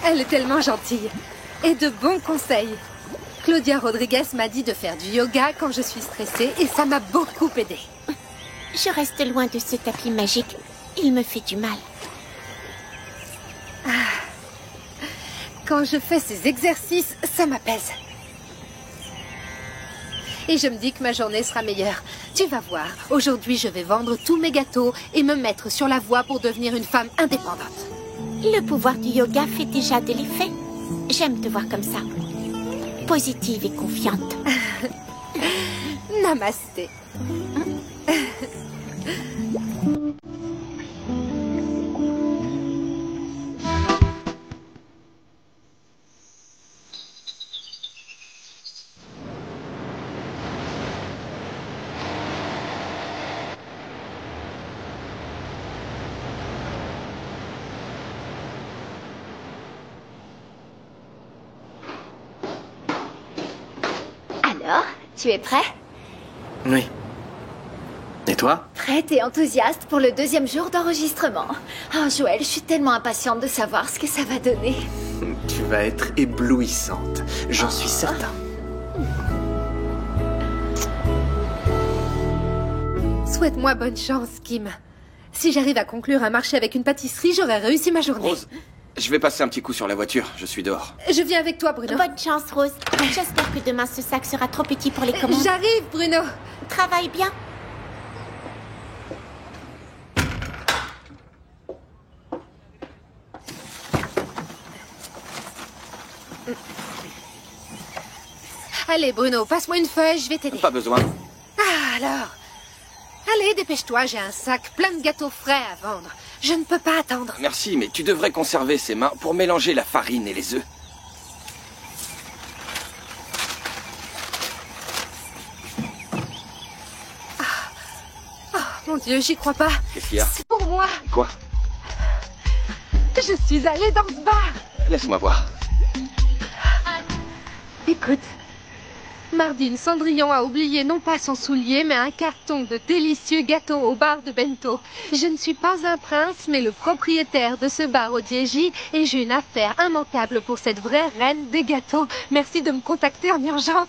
Elle est tellement gentille. Et de bons conseils. Claudia Rodriguez m'a dit de faire du yoga quand je suis stressée et ça m'a beaucoup aidée. Je reste loin de ce tapis magique. Il me fait du mal. Quand je fais ces exercices, ça m'apaise. Et je me dis que ma journée sera meilleure. Tu vas voir, aujourd'hui je vais vendre tous mes gâteaux et me mettre sur la voie pour devenir une femme indépendante. Le pouvoir du yoga fait déjà de l'effet. J'aime te voir comme ça. Positive et confiante. Namasté. Alors, tu es prêt? Oui. Et toi? Prête et enthousiaste pour le 2e jour d'enregistrement. Oh Joël, je suis tellement impatiente de savoir ce que ça va donner. Tu vas être éblouissante, j'en suis certain. Souhaite-moi bonne chance, Kim. Si j'arrive à conclure un marché avec une pâtisserie, j'aurai réussi ma journée. Rose, je vais passer un petit coup sur la voiture, je suis dehors. Je viens avec toi, Bruno. Bonne chance, Rose. J'espère que demain ce sac sera trop petit pour les commandes. J'arrive, Bruno. Travaille bien. Allez, Bruno, passe-moi une feuille, je vais t'aider. Pas besoin. Ah, alors. Allez, dépêche-toi, j'ai un sac plein de gâteaux frais à vendre. Je ne peux pas attendre. Merci, mais tu devrais conserver ces mains pour mélanger la farine et les œufs. Oh, mon Dieu, j'y crois pas. Qu'est-ce qu'il y a? C'est pour moi. Quoi? Je suis allée dans ce bar. Laisse-moi voir. Écoute. Mardi, Cendrillon a oublié non pas son soulier, mais un carton de délicieux gâteaux au bar de Bento. Je ne suis pas un prince, mais le propriétaire de ce bar au Diégy, et j'ai une affaire immanquable pour cette vraie reine des gâteaux. Merci de me contacter en urgence.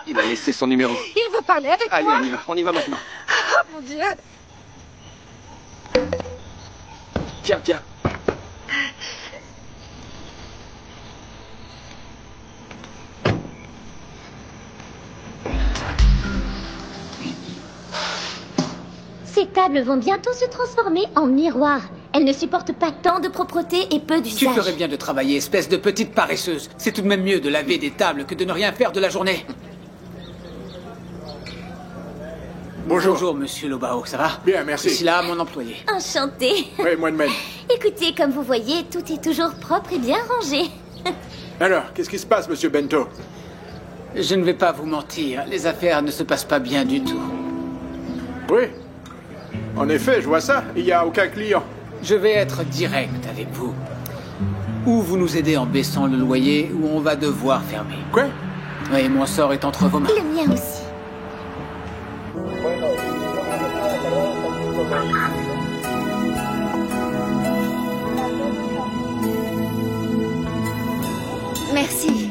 Il a laissé son numéro. Il veut parler avec Allez, moi. on y va maintenant. Oh mon Dieu. Tiens, tiens. Ces tables vont bientôt se transformer en miroirs. Elles ne supportent pas tant de propreté et peu d'usage. Tu ferais bien de travailler, espèce de petite paresseuse. C'est tout de même mieux de laver des tables que de ne rien faire de la journée. Bonjour. Bonjour, monsieur Lobao, ça va? Bien, merci. Ici là, mon employé. Enchantée. Oui, moi de même. Écoutez, comme vous voyez, tout est toujours propre et bien rangé. Alors, qu'est-ce qui se passe, monsieur Bento? Je ne vais pas vous mentir, les affaires ne se passent pas bien du tout. Oui. En effet, je vois ça. Il n'y a aucun client. Je vais être direct avec vous. Ou vous nous aidez en baissant le loyer, ou on va devoir fermer. Quoi? Oui, mon sort est entre vos mains. Le mien aussi. Merci.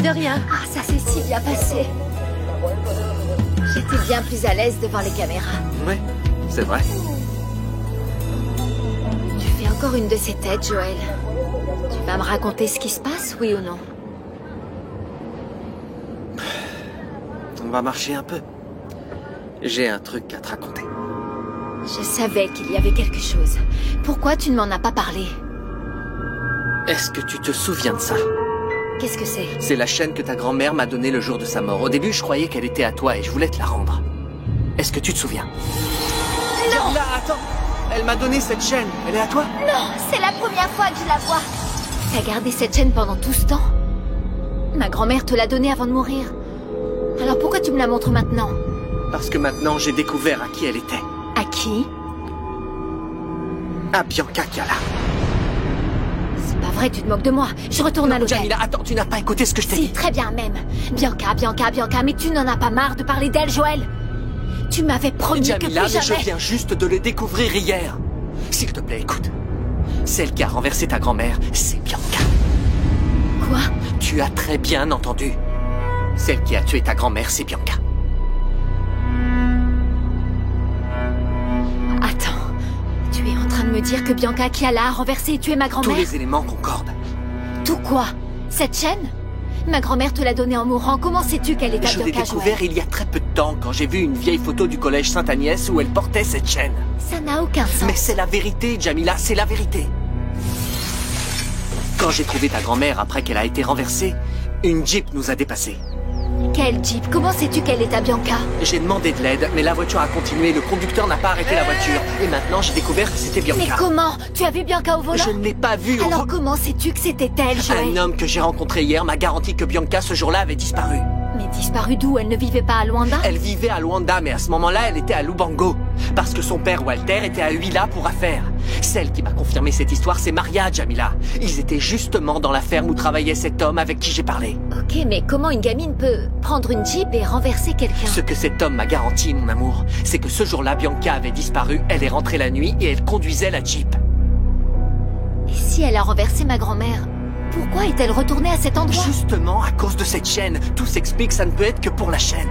De rien. Ah, ça s'est si bien passé. J'étais bien plus à l'aise devant les caméras. Ouais, c'est vrai. Tu fais encore une de ces têtes, Joël. Tu vas me raconter ce qui se passe, oui ou non? On va marcher un peu. J'ai un truc à te raconter. Je savais qu'il y avait quelque chose. Pourquoi tu ne m'en as pas parlé? Est-ce que tu te souviens de ça? Qu'est-ce que c'est? C'est la chaîne que ta grand-mère m'a donnée le jour de sa mort. Au début, je croyais qu'elle était à toi et je voulais te la rendre. Est-ce que tu te souviens? Non! Là, attends! Elle m'a donné cette chaîne. Elle est à toi? Non! C'est la première fois que je la vois! T'as gardé cette chaîne pendant tout ce temps? Ma grand-mère te l'a donnée avant de mourir. Alors pourquoi tu me la montres maintenant? Parce que maintenant, j'ai découvert à qui elle était. À qui? À Bianca Chiala. C'est pas vrai, tu te moques de moi. Je retourne à l'hôtel. Jamila, attends, tu n'as pas écouté ce que je t'ai Si, dit. très bien même. Bianca, mais tu n'en as pas marre de parler d'elle, Joël? Tu m'avais promis Jamila, que plus mais jamais... je viens juste de le découvrir hier. S'il te plaît, écoute. Celle qui a renversé ta grand-mère, c'est Bianca. Quoi? Tu as très bien entendu. Celle qui a tué ta grand-mère, c'est Bianca. Attends. Tu es en train de me dire que Bianca Chiala a renversé et tué ma Tous grand-mère? les éléments concordent. Tout quoi? Cette chaîne? Ma grand-mère te l'a donnée en mourant. Comment sais-tu qu'elle est à Je l'ai Bianca, découvert Joël? il y a très peu de temps quand j'ai vu une vieille photo du collège Sainte-Agnès où elle portait cette chaîne. Ça n'a aucun sens. Mais c'est la vérité, Jamila, c'est la vérité. Quand j'ai trouvé ta grand-mère après qu'elle a été renversée, une Jeep nous a dépassés. Quel Jeep? Comment sais-tu qu'elle est à Bianca? J'ai demandé de l'aide, mais la voiture a continué, le conducteur n'a pas arrêté la voiture. Et maintenant, j'ai découvert que c'était Bianca. Mais comment? Tu as vu Bianca au volant? Je ne l'ai pas vue. Alors comment sais-tu que c'était elle, Joël? Un homme que j'ai rencontré hier m'a garanti que Bianca, ce jour-là, avait disparu. Mais disparue d'où? Elle ne vivait pas à Luanda? Elle vivait à Luanda, mais à ce moment-là, elle était à Lubango. Parce que son père, Walter, était à Huila pour affaires. Celle qui m'a confirmé cette histoire, c'est Maria, Jamila. Ils étaient justement dans la ferme où travaillait cet homme avec qui j'ai parlé. Ok, mais comment une gamine peut prendre une Jeep et renverser quelqu'un? Ce que cet homme m'a garanti, mon amour, c'est que ce jour-là, Bianca avait disparu, elle est rentrée la nuit et elle conduisait la Jeep. Et si elle a renversé ma grand-mère, pourquoi est-elle retournée à cet endroit? Justement, à cause de cette chaîne. Tout s'explique, ça ne peut être que pour la chaîne.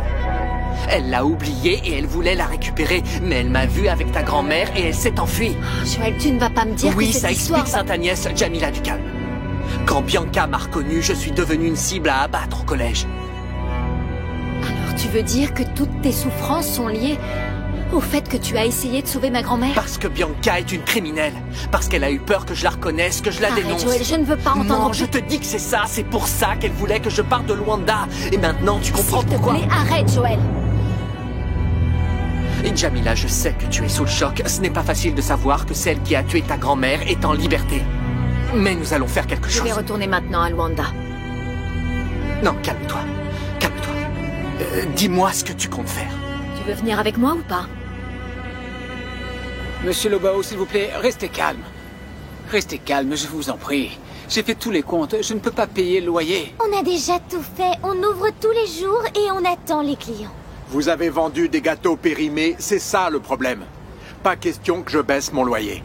Elle l'a oubliée et elle voulait la récupérer, mais elle m'a vu avec ta grand-mère et elle s'est enfuie. Oh, Joël, tu ne vas pas me dire Oui, que cette ça histoire... explique Sainte-Agnès, Jamila, du calme. Quand Bianca m'a reconnu, je suis devenue une cible à abattre au collège. Alors tu veux dire que toutes tes souffrances sont liées au fait que tu as essayé de sauver ma grand-mère? Parce que Bianca est une criminelle. Parce qu'elle a eu peur que je la reconnaisse, que je la Arrête, dénonce. Joël, je ne veux pas entendre... Non, je te dis que c'est ça. C'est pour ça qu'elle voulait que je parte de Luanda. Et maintenant, tu comprends S'il te pourquoi. plaît, arrête, Joël. Et Jamila, je sais que tu es sous le choc. Ce n'est pas facile de savoir que celle qui a tué ta grand-mère est en liberté. Mais nous allons faire quelque Je chose. vais retourner maintenant à Luanda. Non, calme-toi. Calme-toi. Dis-moi ce que tu comptes faire. Tu veux venir avec moi ou pas? Monsieur Lobao, s'il vous plaît, restez calme. Restez calme, je vous en prie. J'ai fait tous les comptes, je ne peux pas payer le loyer. On a déjà tout fait. On ouvre tous les jours et on attend les clients. Vous avez vendu des gâteaux périmés, c'est ça le problème. Pas question que je baisse mon loyer.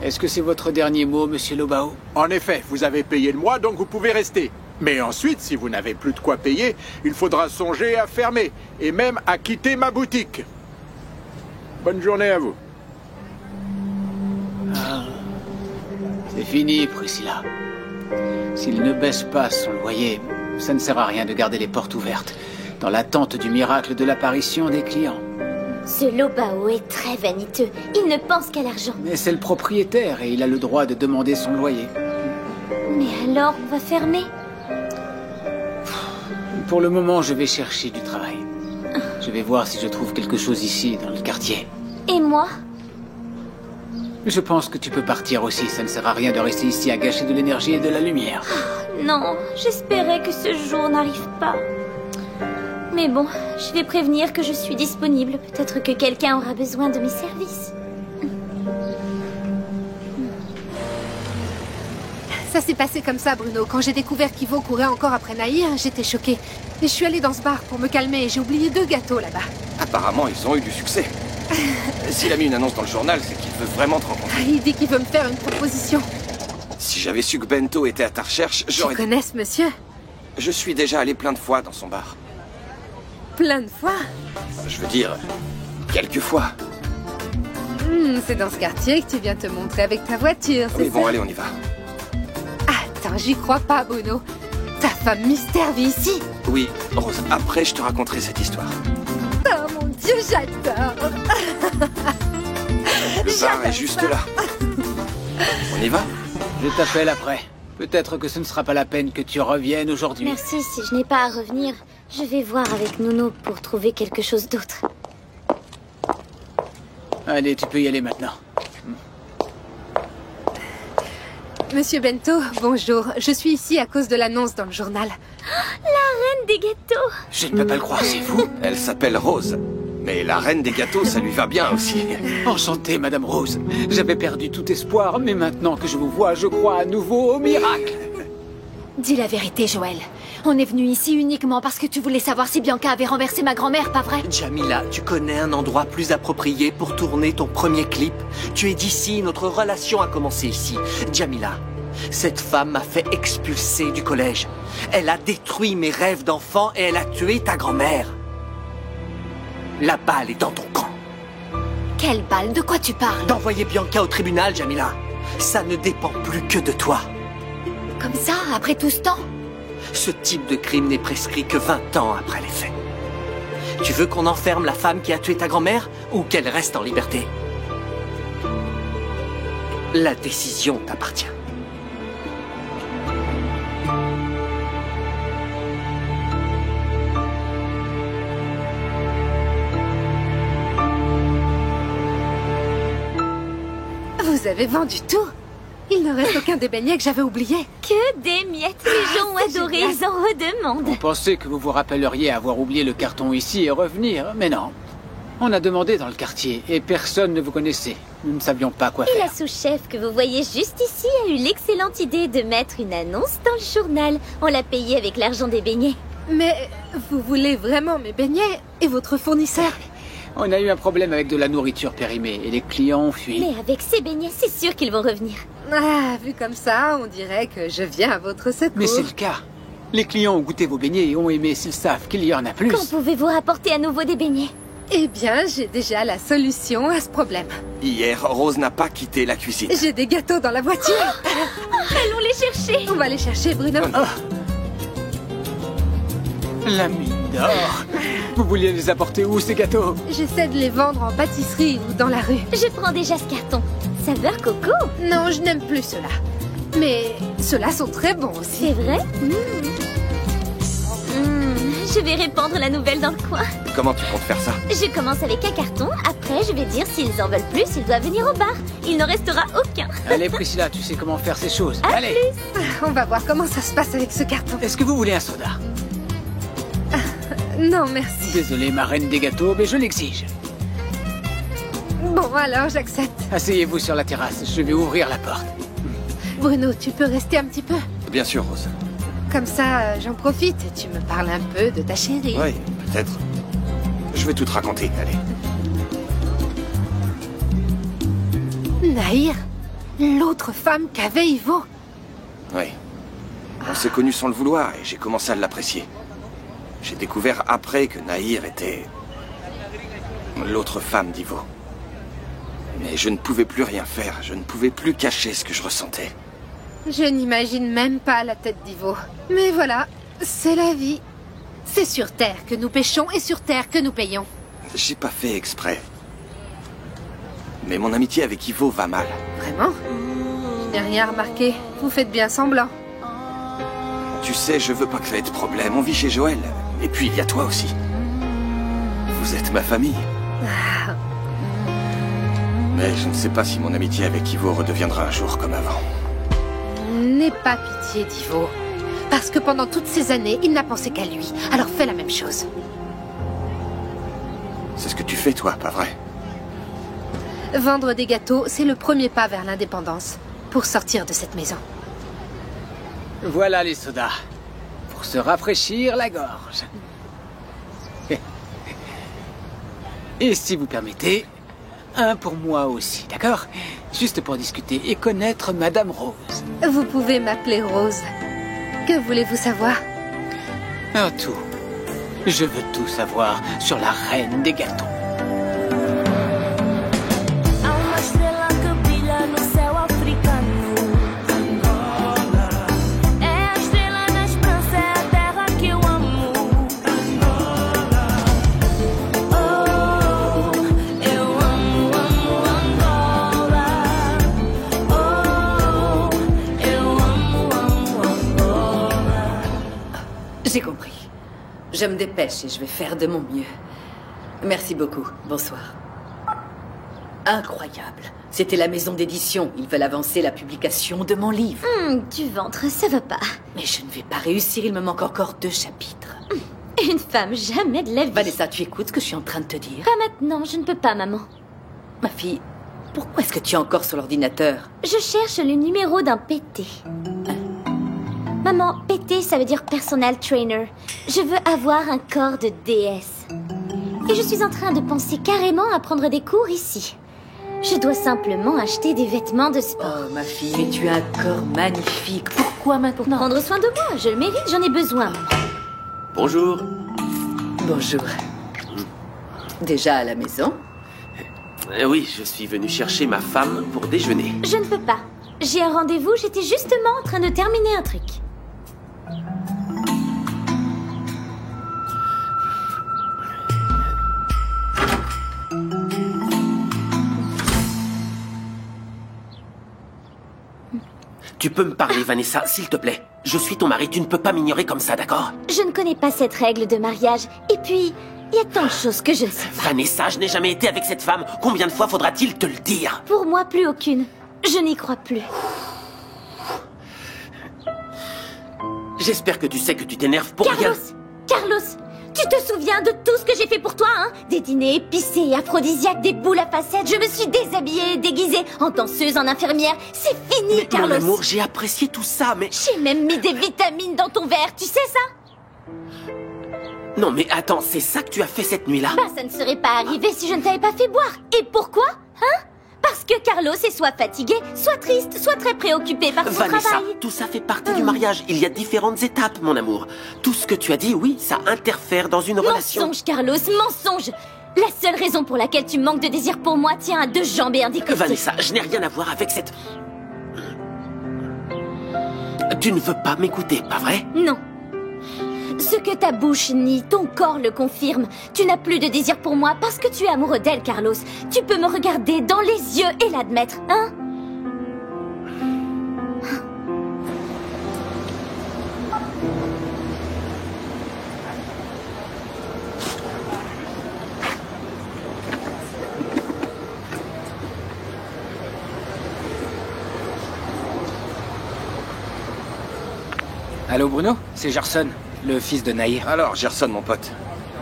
Est-ce que c'est votre dernier mot, monsieur Lobao? En effet, vous avez payé le mois, donc vous pouvez rester. Mais ensuite, si vous n'avez plus de quoi payer, il faudra songer à fermer, et même à quitter ma boutique. Bonne journée à vous. C'est fini, Priscilla. S'il ne baisse pas son loyer, ça ne sert à rien de garder les portes ouvertes, dans l'attente du miracle de l'apparition des clients. Ce Lobao est très vaniteux. Il ne pense qu'à l'argent. Mais c'est le propriétaire et il a le droit de demander son loyer. Mais alors, on va fermer? Pour le moment, je vais chercher du travail. Je vais voir si je trouve quelque chose ici, dans le quartier. Et moi? Je pense que tu peux partir aussi. Ça ne sert à rien de rester ici à gâcher de l'énergie et de la lumière. Non, j'espérais que ce jour n'arrive pas. Mais bon, je vais prévenir que je suis disponible. Peut-être que quelqu'un aura besoin de mes services. Ça s'est passé comme ça, Bruno. Quand j'ai découvert qu'Ivo courait encore après Nahir, j'étais choquée. Et je suis allée dans ce bar pour me calmer et j'ai oublié 2 gâteaux là-bas. Apparemment, ils ont eu du succès. S'il a mis une annonce dans le journal, c'est qu'il veut vraiment te rencontrer. Il dit qu'il veut me faire une proposition. Si j'avais su que Bento était à ta recherche, Je j'aurais... connais ce monsieur. Je suis déjà allé plein de fois dans son bar. Plein de fois. Je veux dire, quelques fois. C'est dans ce quartier que tu viens te montrer avec ta voiture, c'est Oui, bon, ça? allez, on y va. Attends, j'y crois pas, Bruno. Ta femme mystère vit ici. Oui, Rose, après je te raconterai cette histoire. Oh mon Dieu, j'adore. Le bar est juste là. On y va? Je t'appelle après. Peut-être que ce ne sera pas la peine que tu reviennes aujourd'hui. Merci, si je n'ai pas à revenir, je vais voir avec Nono pour trouver quelque chose d'autre. Allez, tu peux y aller maintenant. Monsieur Bento, bonjour. Je suis ici à cause de l'annonce dans le journal. La reine des gâteaux! Je ne peux pas le croire, c'est vous. Elle s'appelle Rose. Mais la reine des gâteaux, ça lui va bien aussi. Enchantée, Madame Rose. J'avais perdu tout espoir, mais maintenant que je vous vois, je crois à nouveau au miracle. Dis la vérité, Joël. On est venu ici uniquement parce que tu voulais savoir si Bianca avait renversé ma grand-mère, pas vrai? Jamila, tu connais un endroit plus approprié pour tourner ton premier clip? Tu es d'ici, notre relation a commencé ici. Jamila, cette femme m'a fait expulser du collège. Elle a détruit mes rêves d'enfant et elle a tué ta grand-mère. La balle est dans ton camp. Quelle balle? De quoi tu parles? D'envoyer Bianca au tribunal, Jamila. Ça ne dépend plus que de toi. Comme ça, après tout ce temps? Ce type de crime n'est prescrit que 20 ans après les faits. Tu veux qu'on enferme la femme qui a tué ta grand-mère ou qu'elle reste en liberté? La décision t'appartient. Vous avez vendu tout. Il ne reste aucun des beignets que j'avais oublié. Que des miettes! Les gens ont adoré, ils en redemandent. On pensait que vous vous rappelleriez avoir oublié le carton ici et revenir, mais non. On a demandé dans le quartier et personne ne vous connaissait. Nous ne savions pas quoi Et la faire. sous-chef que vous voyez juste ici a eu l'excellente idée de mettre une annonce dans le journal. On l'a payée avec l'argent des beignets. Mais vous voulez vraiment mes beignets et votre fournisseur? On a eu un problème avec de la nourriture périmée et les clients ont fui. Mais avec ces beignets, c'est sûr qu'ils vont revenir. Ah, vu comme ça, on dirait que je viens à votre secours. Mais c'est le cas. Les clients ont goûté vos beignets et ont aimé s'ils savent qu'il y en a plus. Quand pouvez-vous rapporter à nouveau des beignets? Eh bien, j'ai déjà la solution à ce problème. Hier, Rose n'a pas quitté la cuisine. J'ai des gâteaux dans la voiture. Allons les chercher. On va les chercher, Bruno. La mine d'or. Vous vouliez les apporter où, ces gâteaux? J'essaie de les vendre en pâtisserie ou dans la rue. Je prends déjà ce carton. Saveur coco. Non, je n'aime plus ceux-là. Mais ceux-là sont très bons aussi. C'est vrai? Je vais répandre la nouvelle dans le coin. Comment tu comptes faire ça? Je commence avec un carton, après je vais dire s'ils en veulent plus, ils doivent venir au bar. Il n'en restera aucun. Allez, Priscilla, tu sais comment faire ces choses. À Allez. On va voir comment ça se passe avec ce carton. Est-ce que vous voulez un soda? Non, merci. Désolé, ma reine des gâteaux, mais je l'exige. Bon, alors j'accepte. Asseyez-vous sur la terrasse, je vais ouvrir la porte. Bruno, tu peux rester un petit peu? Bien sûr, Rose. Comme ça, j'en profite et tu me parles un peu de ta chérie. Oui, peut-être. Je vais tout te raconter, allez. Nahir, l'autre femme qu'avait Ivo. Oui. On s'est connus sans le vouloir et j'ai commencé à l'apprécier. J'ai découvert après que Nahir était l'autre femme d'Ivo. Mais je ne pouvais plus rien faire, je ne pouvais plus cacher ce que je ressentais. Je n'imagine même pas la tête d'Ivo. Mais voilà, c'est la vie. C'est sur Terre que nous pêchons et sur Terre que nous payons. J'ai pas fait exprès. Mais mon amitié avec Ivo va mal. Vraiment? Je n'ai rien remarqué. Vous faites bien semblant. Tu sais, je veux pas créer de problème. On vit chez Joël. Et puis, il y a toi aussi. Vous êtes ma famille. Mais je ne sais pas si mon amitié avec Ivo redeviendra un jour comme avant. N'aie pas pitié d'Ivo. Parce que pendant toutes ces années, il n'a pensé qu'à lui. Alors fais la même chose. C'est ce que tu fais, toi, pas vrai? Vendre des gâteaux, c'est le premier pas vers l'indépendance. Pour sortir de cette maison. Voilà les sodas. Pour se rafraîchir la gorge. Et si vous permettez, un pour moi aussi, d'accord? Juste pour discuter et connaître Madame Rose. Vous pouvez m'appeler Rose. Que voulez-vous savoir? Oh, tout. Je veux tout savoir sur la reine des gâteaux. J'ai compris. Je me dépêche et je vais faire de mon mieux. Merci beaucoup. Bonsoir. Incroyable. C'était la maison d'édition. Ils veulent avancer la publication de mon livre. Du ventre, ça va pas. Mais je ne vais pas réussir. Il me manque encore 2 chapitres. Une femme, jamais de la vie. Vanessa, tu écoutes ce que je suis en train de te dire? Pas maintenant, je ne peux pas, maman. Ma fille, pourquoi est-ce que tu es encore sur l'ordinateur? Je cherche le numéro d'un PT. Maman, PT, ça veut dire personal trainer. Je veux avoir un corps de déesse. Et je suis en train de penser carrément à prendre des cours ici. Je dois simplement acheter des vêtements de sport. Oh, ma fille, mais tu as un corps magnifique. Pourquoi maintenant? Pour prendre soin de moi, je le mérite, j'en ai besoin, maman. Bonjour. Bonjour. Déjà à la maison? Oui, je suis venu chercher ma femme pour déjeuner. Je ne peux pas. J'ai un rendez-vous, j'étais justement en train de terminer un truc. Tu peux me parler, Vanessa, s'il te plaît. Je suis ton mari, tu ne peux pas m'ignorer comme ça, d'accord? Je ne connais pas cette règle de mariage. Et puis, il y a tant de choses que je ne sais pas. Vanessa, je n'ai jamais été avec cette femme. Combien de fois faudra-t-il te le dire? Pour moi, plus aucune. Je n'y crois plus. J'espère que tu sais que tu t'énerves pour rien. Carlos, tu te souviens de tout ce que j'ai fait pour toi, hein? Des dîners épicés, aphrodisiaques, des boules à facettes. Je me suis déshabillée et déguisée en danseuse, en infirmière. C'est fini, Mais Carlos. mon amour, j'ai apprécié tout ça, mais... J'ai même mis des vitamines dans ton verre, tu sais ça? Non, mais attends, c'est ça que tu as fait cette nuit-là? Bah, ça ne serait pas arrivé si je ne t'avais pas fait boire. Et pourquoi? Hein? Parce que Carlos est soit fatigué, soit triste, soit très préoccupé par son Vanessa, travail. tout ça fait partie du mariage. Il y a différentes étapes, mon amour. Tout ce que tu as dit, oui, ça interfère dans une relation. Mensonge, Carlos, mensonge. La seule raison pour laquelle tu manques de désir pour moi tient à 2 jambes et un décolleté. Vanessa, je n'ai rien à voir avec cette... Tu ne veux pas m'écouter, pas vrai? Non. Ce que ta bouche nie, ton corps le confirme. Tu n'as plus de désir pour moi parce que tu es amoureux d'elle, Carlos. Tu peux me regarder dans les yeux et l'admettre, hein? Allô Bruno, c'est Gerson, le fils de Nahir. Alors, Gerson, mon pote.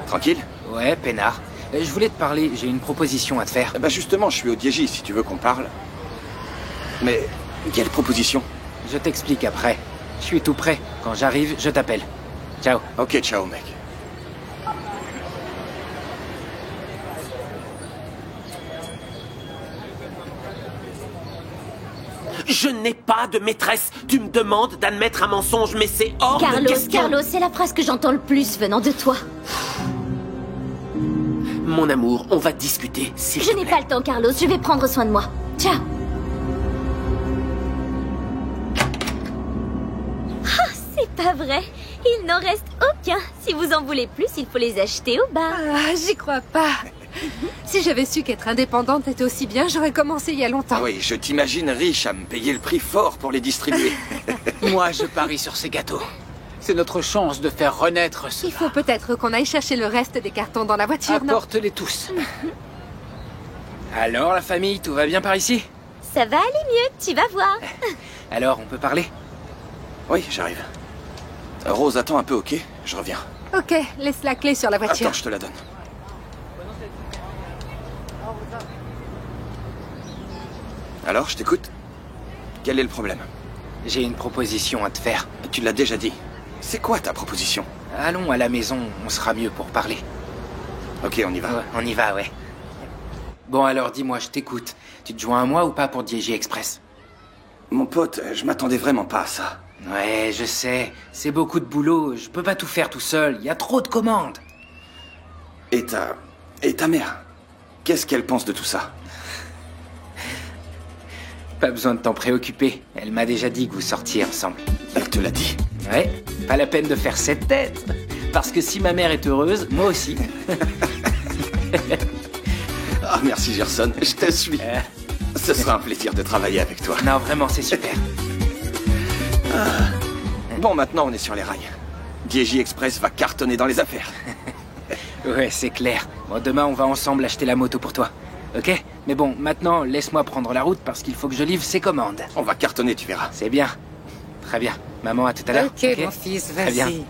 Tranquille? Ouais, peinard. Je voulais te parler, j'ai une proposition à te faire. Bah justement, je suis au Diégy, si tu veux qu'on parle. Mais, quelle proposition? Je t'explique après. Je suis tout prêt. Quand j'arrive, je t'appelle. Ciao. Ok, ciao, mec. Je n'ai pas de maîtresse. Tu me demandes d'admettre un mensonge, mais c'est hors de question. Carlos, c'est la phrase que j'entends le plus venant de toi. Mon amour, on va discuter, s'il te Je plaît. n'ai pas le temps, Carlos. Je vais prendre soin de moi. Ciao. Ah, c'est pas vrai. Il n'en reste aucun. Si vous en voulez plus, il faut les acheter au bar. Ah, j'y crois pas. Si j'avais su qu'être indépendante était aussi bien, j'aurais commencé il y a longtemps. Ah oui, je t'imagine riche à me payer le prix fort pour les distribuer. Moi, je parie sur ces gâteaux. C'est notre chance de faire renaître ce... Il faut peut-être qu'on aille chercher le reste des cartons dans la voiture, non? Apporte-les tous. Alors, la famille, tout va bien par ici? Ça va aller mieux, tu vas voir. Alors, on peut parler? Oui, j'arrive. Rose, attends un peu, ok? Je reviens. Ok, laisse la clé sur la voiture. Attends, je te la donne. Alors, je t'écoute. Quel est le problème? J'ai une proposition à te faire. Tu l'as déjà dit. C'est quoi ta proposition? Allons à la maison, on sera mieux pour parler. Ok, on y va. Ouais, on y va, ouais. Bon alors, dis-moi, je t'écoute. Tu te joins à moi ou pas pour Diégy Express? Mon pote, je m'attendais vraiment pas à ça. Ouais, je sais. C'est beaucoup de boulot. Je peux pas tout faire tout seul. Il y a trop de commandes. Et ta mère, qu'est-ce qu'elle pense de tout ça? Pas besoin de t'en préoccuper. Elle m'a déjà dit que vous sortiez ensemble. Elle te l'a dit? Ouais, pas la peine de faire cette tête. Parce que si ma mère est heureuse, moi aussi. Ah, merci Gerson, je te suis. Ce sera un plaisir de travailler avec toi. Non, vraiment, c'est super. Bon, maintenant on est sur les rails. DJ Express va cartonner dans les affaires. Ouais, c'est clair. Bon, demain, on va ensemble acheter la moto pour toi. Ok? Mais bon, maintenant, laisse-moi prendre la route parce qu'il faut que je livre ces commandes. On va cartonner, tu verras. C'est bien. Très bien. Maman, à tout à l'heure. Ok, mon fils, Très bien. vas-y.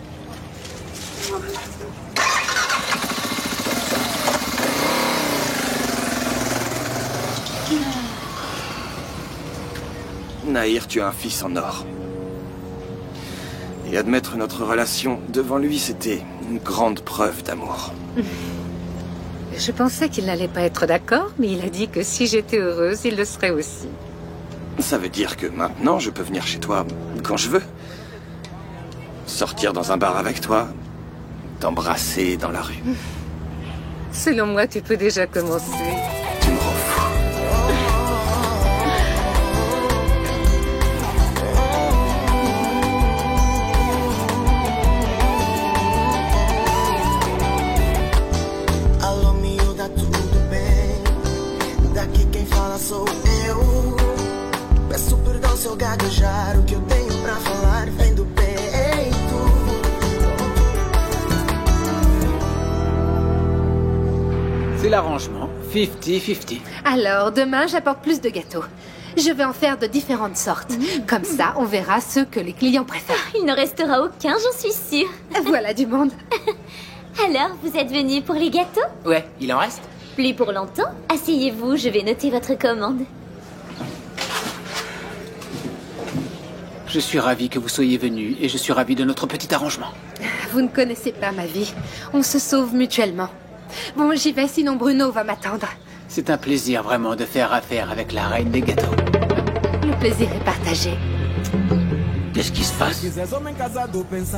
Nahir, tu as un fils en or. Et admettre notre relation devant lui, c'était une grande preuve d'amour. Je pensais qu'il n'allait pas être d'accord, mais il a dit que si j'étais heureuse, il le serait aussi. Ça veut dire que maintenant, je peux venir chez toi quand je veux. Sortir dans un bar avec toi, t'embrasser dans la rue. Selon moi, tu peux déjà commencer. Tu me rends fou. Alô, miúda, tudo bem? Daqui quem fala sou eu. Peço perdão se eu gaguejar. O que eu tenho pra falar vem do peito. C'est l'arrangement. 50-50. Alors, demain, j'apporte plus de gâteaux. Je vais en faire de différentes sortes. Comme ça, on verra ceux que les clients préfèrent. Il ne restera aucun, j'en suis sûre. Voilà du monde. Alors, vous êtes venus pour les gâteaux? Ouais, il en reste? Plus pour longtemps. Asseyez-vous, je vais noter votre commande. Je suis ravi que vous soyez venus et je suis ravi de notre petit arrangement. Vous ne connaissez pas ma vie. On se sauve mutuellement. Bon, j'y vais, sinon Bruno va m'attendre. C'est un plaisir vraiment de faire affaire avec la reine des gâteaux. Le plaisir est partagé. Qu'est-ce qui se passe?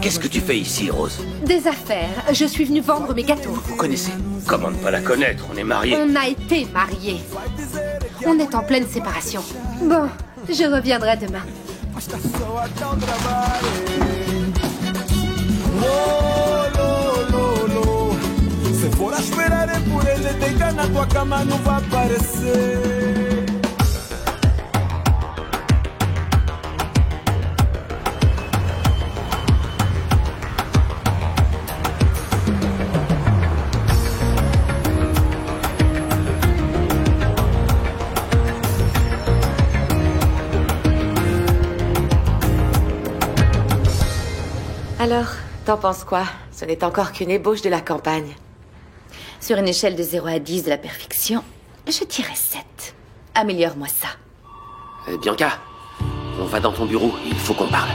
Qu'est-ce que tu fais ici, Rose? Des affaires. Je suis venue vendre mes gâteaux. Vous connaissez? Comment ne pas la connaître? On est mariés. On a été mariés. On est en pleine séparation. Bon, je reviendrai demain. Se for a esperar por ele, deita na tua cama, não vai aparecer. Alors, t'en penses quoi? Ce n'est encore qu'une ébauche de la campagne. Sur une échelle de 0 à 10 de la perfection, je dirais 7. Améliore-moi ça. Bianca, on va dans ton bureau, il faut qu'on parle.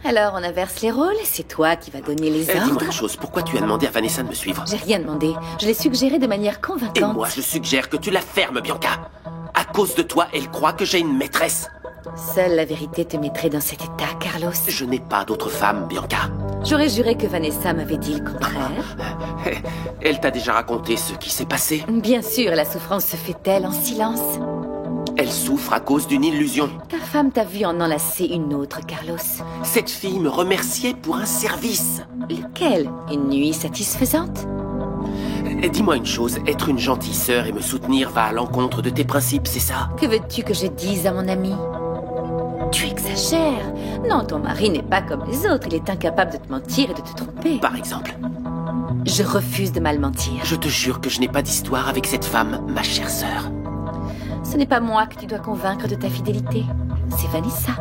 Alors, on inverse les rôles, c'est toi qui vas donner les ordres. Dis-moi une chose, pourquoi tu as demandé à Vanessa de me suivre? J'ai rien demandé, je l'ai suggéré de manière convaincante. Et moi, je suggère que tu la fermes, Bianca. À cause de toi, elle croit que j'ai une maîtresse. Seule la vérité te mettrait dans cet état, Carlos. Je n'ai pas d'autre femme, Bianca. J'aurais juré que Vanessa m'avait dit le contraire. Elle t'a déjà raconté ce qui s'est passé? Bien sûr, la souffrance se fait-elle en silence? Elle souffre à cause d'une illusion. Ta femme t'a vu en enlacer une autre, Carlos. Cette fille me remerciait pour un service. Lequel? Une nuit satisfaisante? Dis-moi une chose, être une gentille sœur et me soutenir va à l'encontre de tes principes, c'est ça? Que veux-tu que je dise à mon ami? Tu exagères. Non, ton mari n'est pas comme les autres. Il est incapable de te mentir et de te tromper. Par exemple? Je refuse de mal mentir. Je te jure que je n'ai pas d'histoire avec cette femme, ma chère sœur. Ce n'est pas moi que tu dois convaincre de ta fidélité. C'est Vanessa.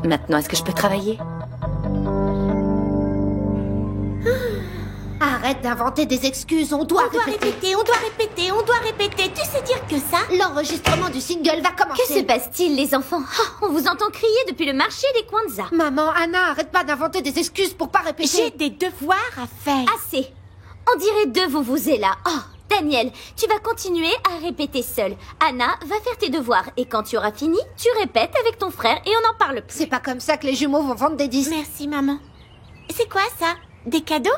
Maintenant, est-ce que je peux travailler? Arrête d'inventer des excuses, on doit répéter. On doit répéter. Tu sais dire que ça? L'enregistrement du single va commencer. Que se passe-t-il, les enfants? Oh, on vous entend crier depuis le marché des Kwanzaa. Maman, Anna, arrête pas d'inventer des excuses pour pas répéter. J'ai des devoirs à faire. Assez. On dirait deux vous-vous-êtes là. Oh, Daniel, tu vas continuer à répéter seul. Anna va faire tes devoirs. Et quand tu auras fini, tu répètes avec ton frère et on n'en parle plus. C'est pas comme ça que les jumeaux vont vendre des disques. Merci, maman. C'est quoi, ça? Des cadeaux?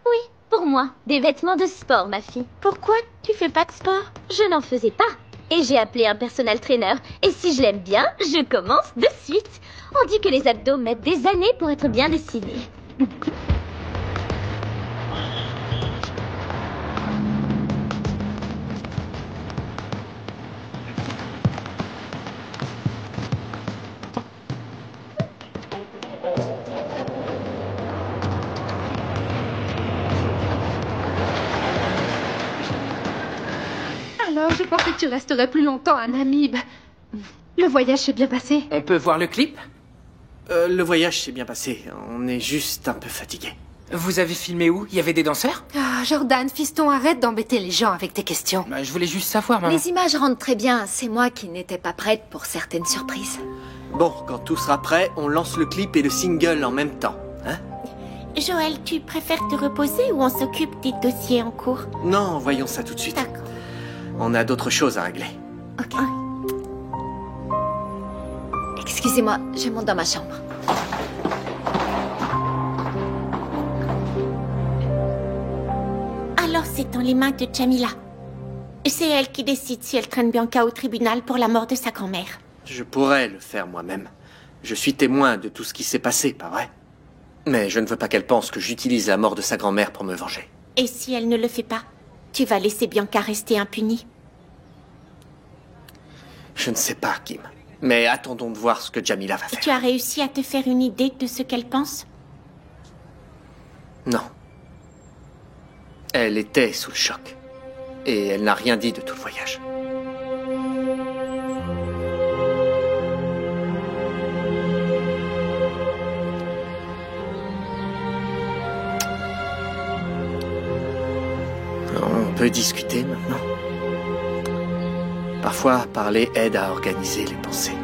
Oui, pour moi. Des vêtements de sport, ma fille. Pourquoi tu fais pas de sport? Je n'en faisais pas. Et j'ai appelé un personal trainer. Et si je l'aime bien, je commence de suite. On dit que les abdos mettent des années pour être bien dessinés. Alors, je pensais que tu resterais plus longtemps à Namib. Le voyage s'est bien passé. On peut voir le clip? Le voyage s'est bien passé. On est juste un peu fatigué. Vous avez filmé où? Il y avait des danseurs? Ah, Jordan, fiston, arrête d'embêter les gens avec tes questions. Bah, je voulais juste savoir, maman. Les images rendent très bien. C'est moi qui n'étais pas prête pour certaines surprises. Bon, quand tout sera prêt, on lance le clip et le single en même temps, hein? Joël, tu préfères te reposer ou on s'occupe des dossiers en cours? Non, voyons ça tout de suite. D'accord. On a d'autres choses à régler. Ok. Excusez-moi, je monte dans ma chambre. Alors c'est dans les mains de Jamila. C'est elle qui décide si elle traîne Bianca au tribunal pour la mort de sa grand-mère. Je pourrais le faire moi-même. Je suis témoin de tout ce qui s'est passé, pas vrai? Mais je ne veux pas qu'elle pense que j'utilise la mort de sa grand-mère pour me venger. Et si elle ne le fait pas, tu vas laisser Bianca rester impunie? Je ne sais pas, Kim. Mais attendons de voir ce que Jamila va faire. Tu as réussi à te faire une idée de ce qu'elle pense? Non. Elle était sous le choc. Et elle n'a rien dit de tout le voyage. On peut discuter maintenant. Parfois, parler aide à organiser les pensées.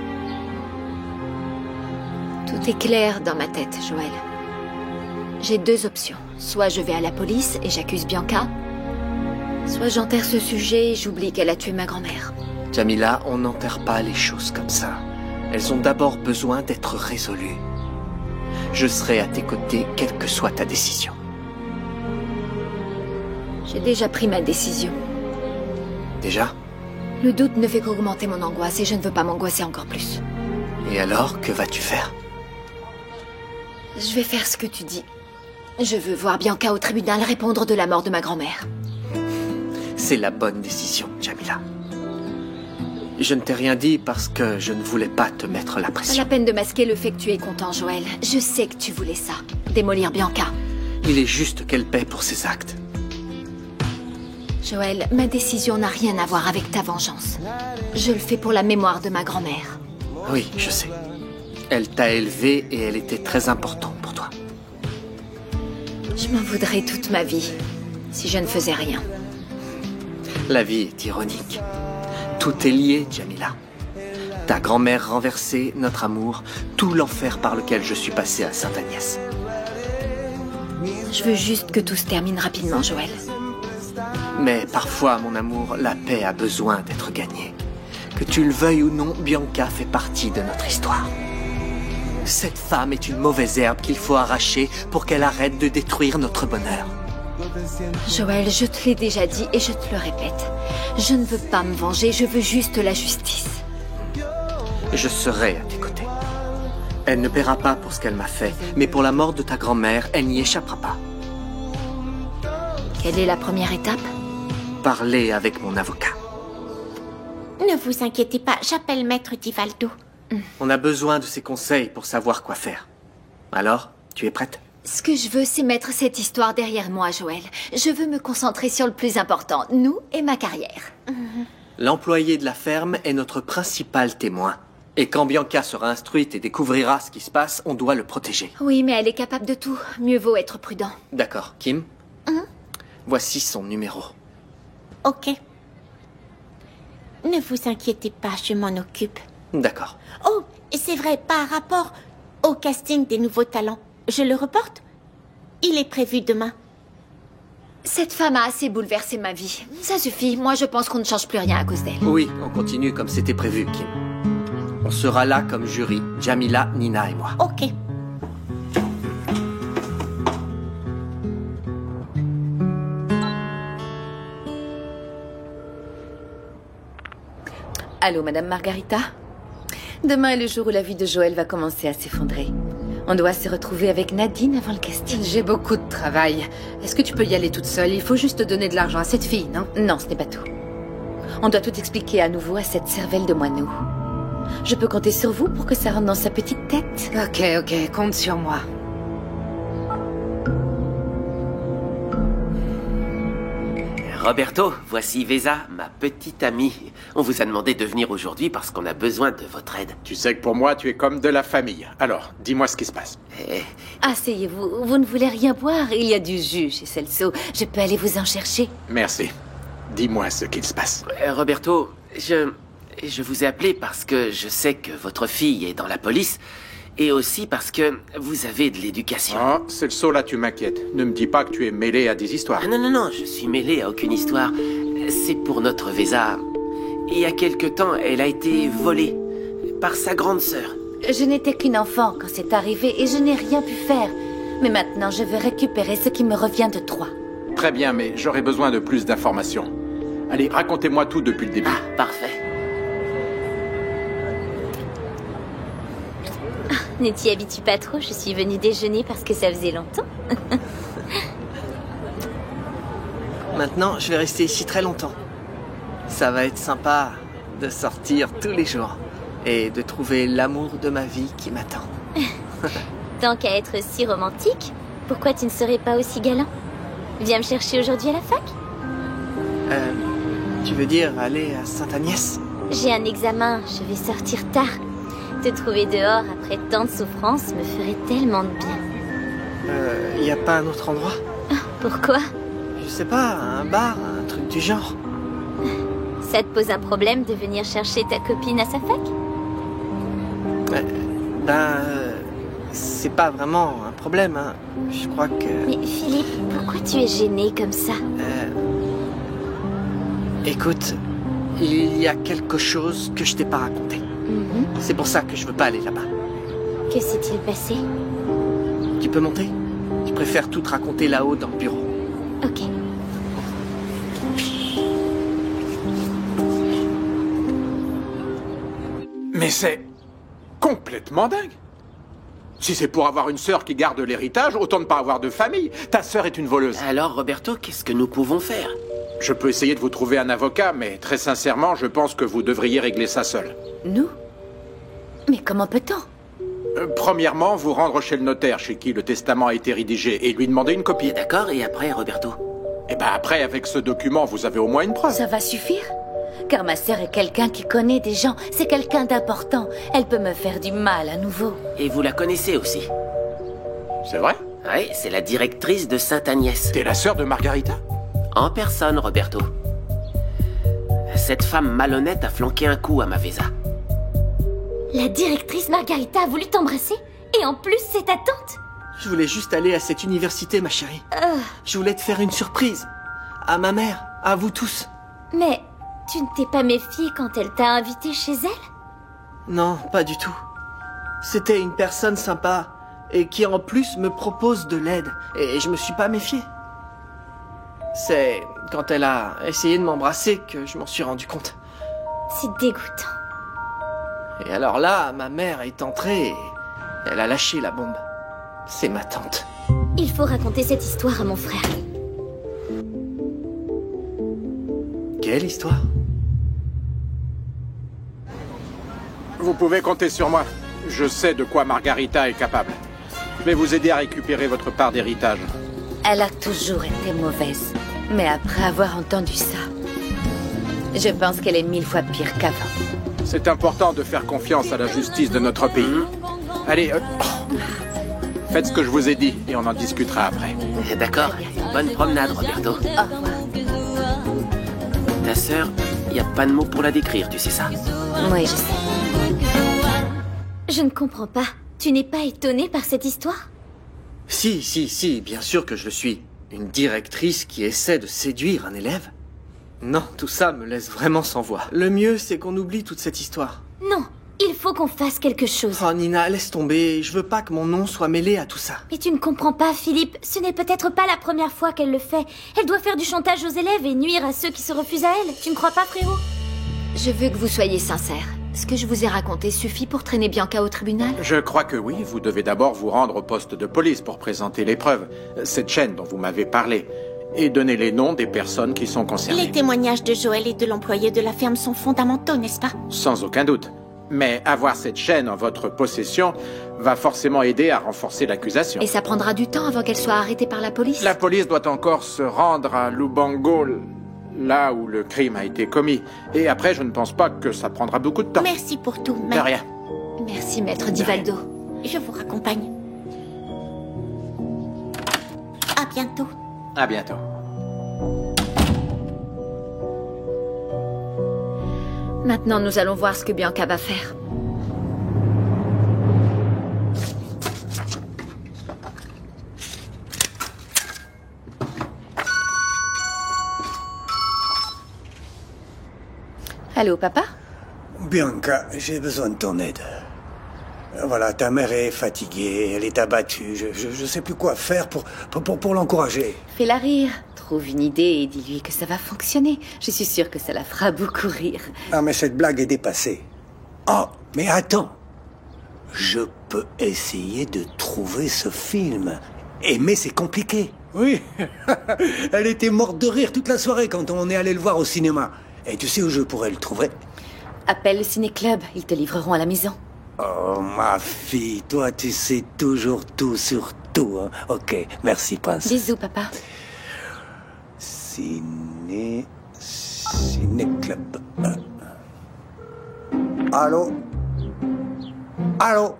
Tout est clair dans ma tête, Joël. J'ai deux options. Soit je vais à la police et j'accuse Bianca, soit j'enterre ce sujet et j'oublie qu'elle a tué ma grand-mère. Jamila, on n'enterre pas les choses comme ça. Elles ont d'abord besoin d'être résolues. Je serai à tes côtés, quelle que soit ta décision. J'ai déjà pris ma décision. Déjà? Le doute ne fait qu'augmenter mon angoisse et je ne veux pas m'angoisser encore plus. Et alors, que vas-tu faire? Je vais faire ce que tu dis. Je veux voir Bianca au tribunal répondre de la mort de ma grand-mère. C'est la bonne décision, Jamila. Je ne t'ai rien dit parce que je ne voulais pas te mettre la Pas pression. la peine de masquer le fait que tu es content, Joël. Je sais que tu voulais ça. Démolir Bianca. Il est juste qu'elle paie pour ses actes. Joël, ma décision n'a rien à voir avec ta vengeance. Je le fais pour la mémoire de ma grand-mère. Oui, je sais. Elle t'a élevé et elle était très importante pour toi. Je m'en voudrais toute ma vie si je ne faisais rien. La vie est ironique. Tout est lié, Jamila. Ta grand-mère renversée, notre amour, tout l'enfer par lequel je suis passé à Sainte-Agnès. Je veux juste que tout se termine rapidement, Joël. Mais parfois, mon amour, la paix a besoin d'être gagnée. Que tu le veuilles ou non, Bianca fait partie de notre histoire. Cette femme est une mauvaise herbe qu'il faut arracher pour qu'elle arrête de détruire notre bonheur. Joël, je te l'ai déjà dit et je te le répète. Je ne veux pas me venger, je veux juste la justice. Je serai à tes côtés. Elle ne paiera pas pour ce qu'elle m'a fait, mais pour la mort de ta grand-mère, elle n'y échappera pas. Quelle est la première étape? Parler avec mon avocat. Ne vous inquiétez pas, j'appelle Maître Divaldo. On a besoin de ses conseils pour savoir quoi faire. Alors, tu es prête? Ce que je veux, c'est mettre cette histoire derrière moi, Joël. Je veux me concentrer sur le plus important, nous et ma carrière. L'employé de la ferme est notre principal témoin. Et quand Bianca sera instruite et découvrira ce qui se passe, on doit le protéger. Oui, mais elle est capable de tout. Mieux vaut être prudent. D'accord. Kim? Voici son numéro. Ok. Ne vous inquiétez pas, je m'en occupe. D'accord. Oh, c'est vrai, par rapport au casting des nouveaux talents, je le reporte? Il est prévu demain. Cette femme a assez bouleversé ma vie. Ça suffit, moi je pense qu'on ne change plus rien à cause d'elle. Oui, on continue comme c'était prévu, Kim. On sera là comme jury, Jamila, Nina et moi. Ok. Allô, Madame Margarita? Demain est le jour où la vie de Joël va commencer à s'effondrer. On doit se retrouver avec Nadine avant le casting. J'ai beaucoup de travail. Est-ce que tu peux y aller toute seule? Il faut juste donner de l'argent à cette fille, non? Non, ce n'est pas tout. On doit tout expliquer à nouveau à cette cervelle de moineau. Je peux compter sur vous pour que ça rentre dans sa petite tête? Ok, compte sur moi. Roberto, voici Vesa, ma petite amie. On vous a demandé de venir aujourd'hui parce qu'on a besoin de votre aide. Tu sais que pour moi, tu es comme de la famille. Alors, dis-moi ce qui se passe. Asseyez-vous, vous ne voulez rien boire? Il y a du jus chez Celso. Je peux aller vous en chercher? Merci. Dis-moi ce qu'il se passe. Roberto, je vous ai appelé parce que je sais que votre fille est dans la police et aussi parce que vous avez de l'éducation. Oh, Celso, là, tu m'inquiètes. Ne me dis pas que tu es mêlé à des histoires. Ah non, je suis mêlé à aucune histoire. C'est pour notre Vesa. Il y a quelque temps, elle a été volée par sa grande sœur. Je n'étais qu'une enfant quand c'est arrivé et je n'ai rien pu faire. Mais maintenant, je veux récupérer ce qui me revient de toi. Très bien, mais j'aurais besoin de plus d'informations. Allez, racontez-moi tout depuis le début. Ah, parfait. Ne t'y habitue pas trop, je suis venue déjeuner parce que ça faisait longtemps. Maintenant, je vais rester ici très longtemps. Ça va être sympa de sortir tous les jours et de trouver l'amour de ma vie qui m'attend. Tant qu'à être si romantique, pourquoi tu ne serais pas aussi galant? Viens me chercher aujourd'hui à la fac? Tu veux dire aller à Sainte-Agnès? J'ai un examen, je vais sortir tard. Te trouver dehors après tant de souffrance me ferait tellement de bien. Y a pas un autre endroit? Pourquoi? Je sais pas, un bar, un truc du genre. Ça te pose un problème de venir chercher ta copine à sa fac? C'est pas vraiment un problème, hein. Je crois que... Mais Philippe, pourquoi tu es gêné comme ça? Écoute, il y a quelque chose que je t'ai pas raconté. C'est pour ça que je veux pas aller là-bas. Que s'est-il passé? Tu peux monter? Je préfère tout te raconter là-haut dans le bureau. Ok. Mais c'est complètement dingue. Si c'est pour avoir une sœur qui garde l'héritage, autant ne pas avoir de famille. Ta sœur est une voleuse. Alors, Roberto, qu'est-ce que nous pouvons faire? Je peux essayer de vous trouver un avocat, mais très sincèrement, je pense que vous devriez régler ça seul. Nous? Mais comment peut-on? Premièrement, vous rendre chez le notaire, chez qui le testament a été rédigé, et lui demander une copie. D'accord, et après, Roberto? Eh ben après, avec ce document, vous avez au moins une preuve. Ça va suffire? Car ma sœur est quelqu'un qui connaît des gens. C'est quelqu'un d'important. Elle peut me faire du mal à nouveau. Et vous la connaissez aussi? C'est vrai? Oui, c'est la directrice de Sainte-Agnès. T'es la sœur de Margarita? En personne, Roberto. Cette femme malhonnête a flanqué un coup à ma Vesa. La directrice Margarita a voulu t'embrasser? Et en plus, c'est ta tante? Je voulais juste aller à cette université, ma chérie. Je voulais te faire une surprise. À ma mère, à vous tous. Mais tu ne t'es pas méfié quand elle t'a invité chez elle? Non, pas du tout. C'était une personne sympa et qui en plus me propose de l'aide. Et je me suis pas méfié. C'est quand elle a essayé de m'embrasser que je m'en suis rendu compte. C'est dégoûtant. Et alors là, ma mère est entrée et elle a lâché la bombe. C'est ma tante. Il faut raconter cette histoire à mon frère. Quelle histoire? Vous pouvez compter sur moi. Je sais de quoi Margarita est capable. Je vais vous aider à récupérer votre part d'héritage. Elle a toujours été mauvaise. Mais après avoir entendu ça, je pense qu'elle est 1000 fois pire qu'avant. C'est important de faire confiance à la justice de notre pays. Allez, faites ce que je vous ai dit et on en discutera après. D'accord. Bonne promenade, Roberto. Au revoir. Ta sœur, il n'y a pas de mots pour la décrire, tu sais ça? Oui, je sais. Je ne comprends pas. Tu n'es pas étonné par cette histoire? Si, bien sûr que je le suis. Une directrice qui essaie de séduire un élève? Non, tout ça me laisse vraiment sans voix. Le mieux, c'est qu'on oublie toute cette histoire. Non, il faut qu'on fasse quelque chose. Oh Nina, laisse tomber. Je veux pas que mon nom soit mêlé à tout ça. Mais tu ne comprends pas, Philippe. Ce n'est peut-être pas la première fois qu'elle le fait. Elle doit faire du chantage aux élèves et nuire à ceux qui se refusent à elle. Tu ne crois pas, frérot? Je veux que vous soyez sincère. Ce que je vous ai raconté suffit pour traîner Bianca au tribunal? Je crois que oui. Vous devez d'abord vous rendre au poste de police pour présenter les preuves. Cette chaîne dont vous m'avez parlé. Et donner les noms des personnes qui sont concernées. Les témoignages de Joël et de l'employé de la ferme sont fondamentaux, n'est-ce pas? Sans aucun doute. Mais avoir cette chaîne en votre possession va forcément aider à renforcer l'accusation. Et ça prendra du temps avant qu'elle soit arrêtée par la police? La police doit encore se rendre à Lubango, là où le crime a été commis. Et après, je ne pense pas que ça prendra beaucoup de temps. Merci pour tout, De maître. rien. Merci, maître Divaldo. Je vous raccompagne. À bientôt. À bientôt. Maintenant, nous allons voir ce que Bianca va faire. Allô, papa? Bianca, j'ai besoin de ton aide. Voilà, ta mère est fatiguée, elle est abattue. Je sais plus quoi faire pour l'encourager. Fais-la rire. Trouve une idée et dis-lui que ça va fonctionner. Je suis sûre que ça la fera beaucoup rire. Ah, mais cette blague est dépassée. Oh, mais attends. Je peux essayer de trouver ce film. Mais c'est compliqué. Oui. Elle était morte de rire toute la soirée quand on est allé le voir au cinéma. Et tu sais où je pourrais le trouver? Appelle le ciné-club, ils te livreront à la maison. Oh, ma fille, toi, tu sais toujours tout sur tout. Hein. Ok, merci, Prince. Bisous, papa. Ciné-club. Allô? Allô?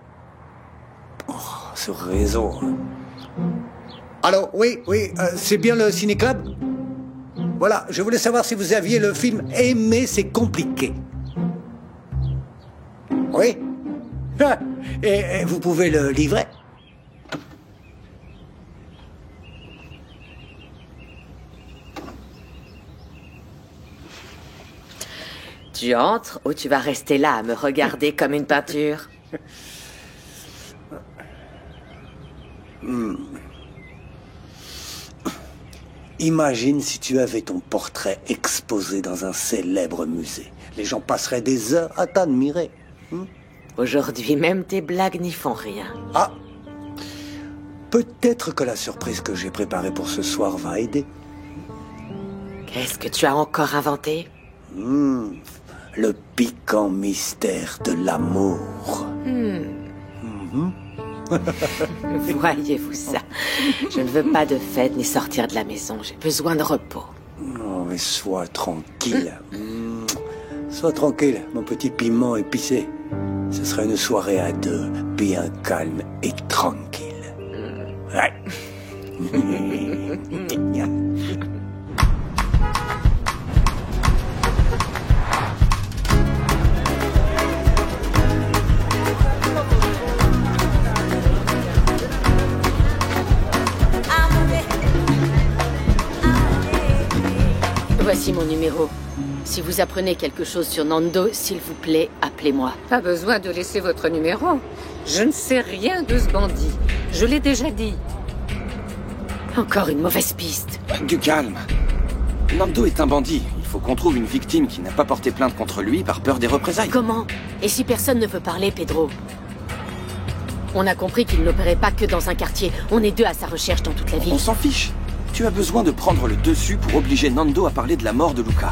Oh, ce réseau. Allô? Oui, c'est bien le ciné-club? Voilà, je voulais savoir si vous aviez le film Aimer, c'est compliqué. Oui? Et vous pouvez le livrer? Tu entres ou tu vas rester là à me regarder comme une peinture? Imagine si tu avais ton portrait exposé dans un célèbre musée. Les gens passeraient des heures à t'admirer. Aujourd'hui, même tes blagues n'y font rien. Ah, peut-être que la surprise que j'ai préparée pour ce soir va aider. Qu'est-ce que tu as encore inventé? Le piquant mystère de l'amour. Voyez-vous ça? Je ne veux pas de fête ni sortir de la maison. J'ai besoin de repos. Non, mais sois tranquille. Sois tranquille, mon petit piment épicé. Ce sera une soirée à deux, bien calme et tranquille. Ouais. Voici mon numéro. Si vous apprenez quelque chose sur Nando, s'il vous plaît, appelez-moi. Pas besoin de laisser votre numéro. Je ne sais rien de ce bandit. Je l'ai déjà dit. Encore une mauvaise piste. Du calme. Nando est un bandit. Il faut qu'on trouve une victime qui n'a pas porté plainte contre lui par peur des représailles. Comment? Et si personne ne veut parler, Pedro? On a compris qu'il n'opérait pas que dans un quartier. On est deux à sa recherche dans toute la ville. On s'en fiche. Tu as besoin de prendre le dessus pour obliger Nando à parler de la mort de Luca.